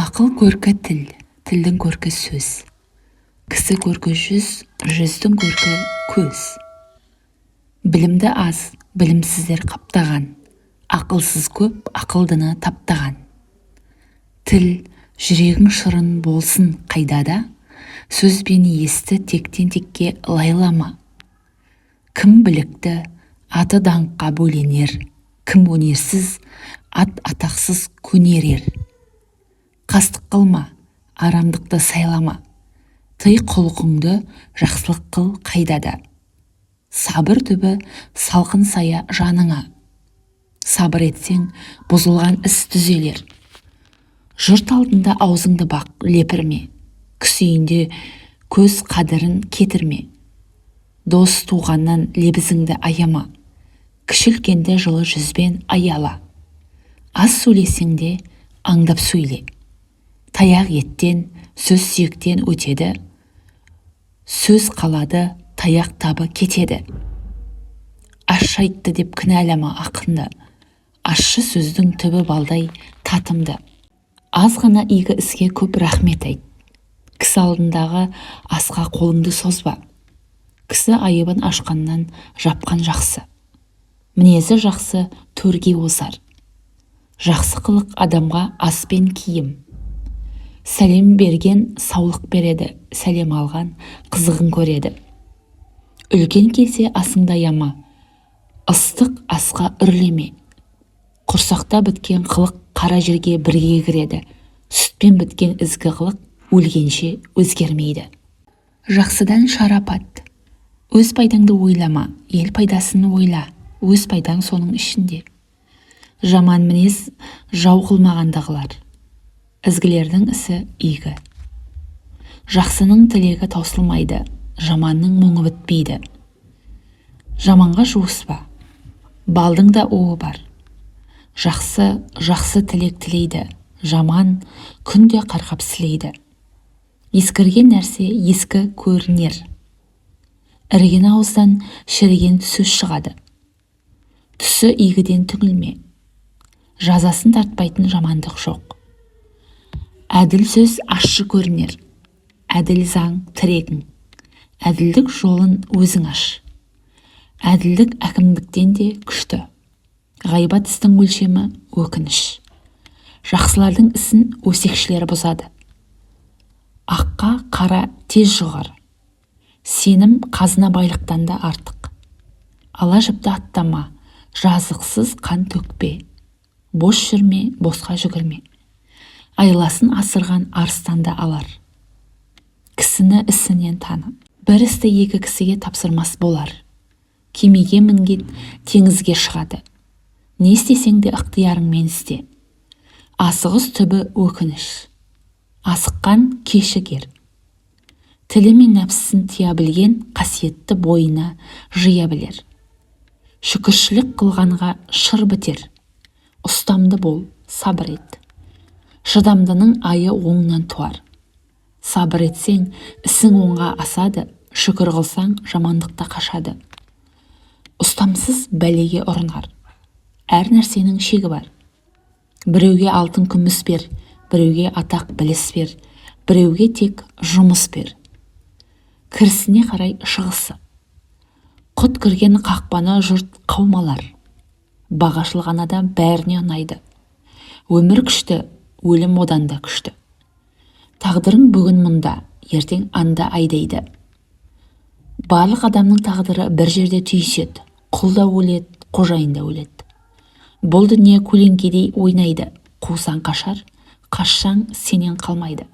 Ақыл көркі тіл, тілдің көркі сөз. Кісі көркі жүз, жүздің көркі көз. Білімді аз, білімсіздер қаптаған. Ақылсыз көп, ақылдыны таптаған. Тіл, жүрегің шырын болсын қайдада, сөзбен есті тектен текке лайлама. Кім білікті, аты даңққа бөленер, кім өнерсіз, ат атақсыз көнерер. Қастық қылма, арамдықты сайлама, тый құлқыңды жақсылық қыл қайдада. Сабыр түбі салқын сая жаныңа, сабыр етсең бұзылған іс түзелер. Жұрт алдында аузыңды бақ лепірме, күсейінде көз қадірін кетірме. Дос туғаннан лебізіңді аяма, кішілкенді жылы жүзбен аяла. Аз сөйлесеңде аңдап сөйле, таяқ еттен, сөз сүйектен өтеді, сөз қалады, таяқ табы кетеді. Ащы айтты деп кінәлама ақынды, ащы сөздің түбі балдай татымды. Аз ғана игі іске көп рахмет айт, кісі алдындағы асқа қолыңды созба. Кісі айыбын ашқаннан жапқан жақсы, мінезі жақсы төрге озар. Жақсы қылық адамға ас пен киім. Сәлем берген саулық береді, сәлем алған қызығын көреді. Үлкен келсе асыңды аяма, ыстық асқа үрлеме. Құрсақта біткен қылық қара жерге бірге кіреді, сүтпен біткен ізгі қылық өлгенше өзгермейді. Жақсыдан шарапат. Өз пайдаңды ойлама, ел пайдасын ойла, өз пайдаң соның ішінде. Жаман мінез жау қылмағанды қылар, ізгілердің ісі игі. Жақсының тілегі таусылмайды, жаманның мұңы бітпейді. Жаманға жуыспа, балдың да уы бар. Жақсы тілек тілейді, жаман күнде қарғап сілейді. Ескірген нәрсе ескі көрінер. Ірген ауыздан шіріген сөз шығады. Түсі игіден түңілме. Жазасын тартпайтын жамандық жоқ. Әділ сөз ащы көрінер. Әділ заң тірегің. Әділдік жолын өзің аш. Әділдік әкімдіктен де күшті. Ғайбат істің өлшемі өкініш. Жақсылардың ісін өсекшілер бұзады. Аққа қара тез жұғар. Сенім қазына байлықтан да артық. Ала жіпті аттама, жазықсыз қан төкпе. Бос жүрме, босқа жүгірме. Айласын асырған арыстанды алар. Кісіні ісінен таны. Бір істі екі кісіге тапсырмас болар. Кемеге мінген теңізге шығады. Не істесең де ықтиярыңмен істе. Асығыс түбі өкініш. Асыққан кешігер. Тілі мен нәпсісін тия білген қасиетті бойына жия білер. Шүкіршілік қылғанға шыр бітер. Ұстамды бол, сабыр ет. Шыдамдының айы оңнан туар. Сабыр етсең, ісің оңға асады, шүкір қылсаң, жамандықта қашады. Ұстамсыз бәлеге ұрынар. Әр нәрсенің шегі бар. Біреуге алтын күміс бер, біреуге атақ біліс бер, біреуге тек жұмыс бер. Кірісіне қарай шығысы. Құт кірген қақпаны жұрт қаумалар. Бағашылған адам бәріне ұнайды. Өмір күшті, өлім одан да күшті. Тағдырың бүгін мұнда, ертең анда айдайды. Барлық адамның тағдыры бір жерде түйіседі. Құл да өледі, қожайын да өледі. Бұл дүние көлеңкедей ойнайды. Қусаң қашар, қашсаң сенен қалмайды.